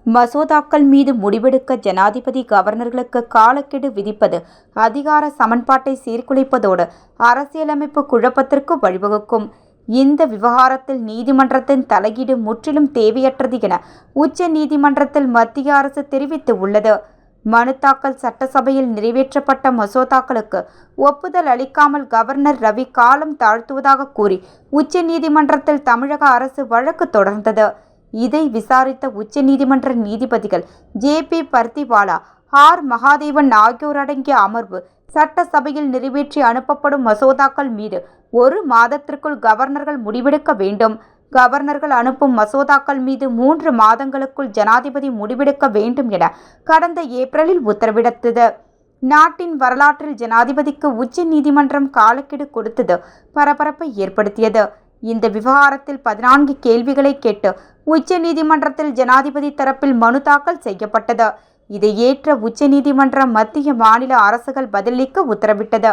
மசோதாக்கள் மீது முடிவெடுக்க ஜனாதிபதி கவர்னர்களுக்கு காலக்கெடு விதிப்பது அதிகார சமன்பாட்டை சீர்குலைப்பதோடு அரசியலமைப்பு குழப்பத்திற்கு வழிவகுக்கும். இந்த விவகாரத்தில் நீதிமன்றத்தின் தலையீடு முற்றிலும் தேவையற்றது என உச்ச நீதிமன்றத்தில் மத்திய அரசு தெரிவித்துள்ளது. மனு தாக்கல் சட்டசபையில் நிறைவேற்றப்பட்ட மசோதாக்களுக்கு ஒப்புதல் அளிக்காமல் கவர்னர் ரவி காலம் தாழ்த்துவதாக கூறி உச்ச நீதிமன்றத்தில் தமிழக அரசு வழக்கு தொடர்ந்தது. இதை விசாரித்த உச்ச நீதிமன்ற நீதிபதிகள் ஜே.பி. பர்திவாலா, ஆர். மகாதேவன் ஆகியோர் அடங்கிய அமர்வு சட்டசபையில் நிறைவேற்றி அனுப்பப்படும் மசோதாக்கள் மீது 1 மாதத்திற்குள் கவர்னர்கள் முடிவெடுக்க வேண்டும். கவர்னர்கள் அனுப்பும் மசோதாக்கள் மீது 3 மாதங்களுக்குள் ஜனாதிபதி முடிவெடுக்க வேண்டும் என கடந்த ஏப்ரலில் உத்தரவிட்டது. நாட்டின் வரலாற்றில் ஜனாதிபதிக்கு உச்ச நீதிமன்றம் காலக்கெடு கொடுத்தது பரபரப்பை ஏற்படுத்தியது. இந்த விவகாரத்தில் 14 கேள்விகளை கேட்டு உச்ச நீதிமன்றத்தில் ஜனாதிபதி தரப்பில் மனு தாக்கல் செய்யப்பட்டது. இதை ஏற்ற உச்ச நீதிமன்றம் மத்திய மாநில அரசுகள் பதிலளிக்க உத்தரவிட்டது.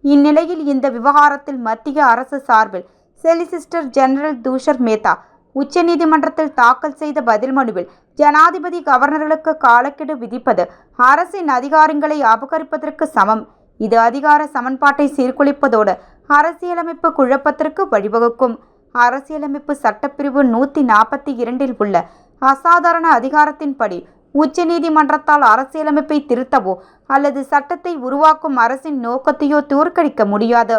இந்நிலையில் இந்த விவகாரத்தில் மத்திய அரசு சார்பில் சொலிசிட்டர் ஜெனரல் துஷர் மேத்தா உச்ச நீதிமன்றத்தில் தாக்கல் செய்த பதில் மனுவில் ஜனாதிபதி கவர்னர்களுக்கு காலக்கெடு விதிப்பது அரசின் அதிகாரங்களை அபகரிப்பதற்கு சமம். இது அதிகார சமன்பாட்டை சீர்குலைப்பதோடு அரசியலமைப்பு குழப்பத்திற்கு வழிவகுக்கும். அரசியலமைப்பு சட்டப்பிரிவு 142 உள்ள அசாதாரண அதிகாரத்தின்படி உச்ச நீதிமன்றத்தால் அரசியலமைப்பை திருத்தவோ அல்லது சட்டத்தை உருவாக்கும் அரசின் நோக்கத்தையோ தோற்கடிக்க முடியாது.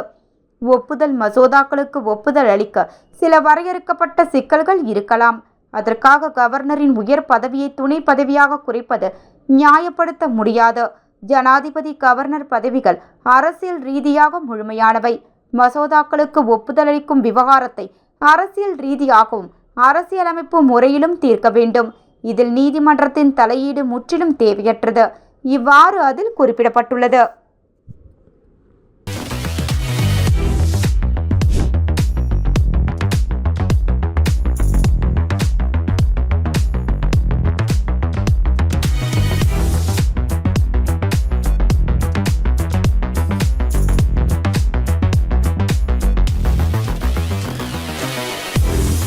ஒப்புதல் மசோதாக்களுக்கு ஒப்புதல் அளிக்க சில வரையறுக்கப்பட்ட சிக்கல்கள் இருக்கலாம். அதற்காக கவர்னரின் உயர் பதவியை துணை பதவியாக குறைப்பது நியாயப்படுத்த முடியாது. ஜனாதிபதி கவர்னர் பதவிகள் அரசியல் ரீதியாக முழுமையானவை. மசோதாக்களுக்கு ஒப்புதல் அளிக்கும் விவகாரத்தை அரசியல் ரீதியாகவும் அரசியலமைப்பு முறையிலும் தீர்க்க வேண்டும். இதில் நீதிமன்றத்தின் தலையீடு முற்றிலும் தேவையற்றது. இவ்வாறு அதில் குறிப்பிடப்பட்டுள்ளது.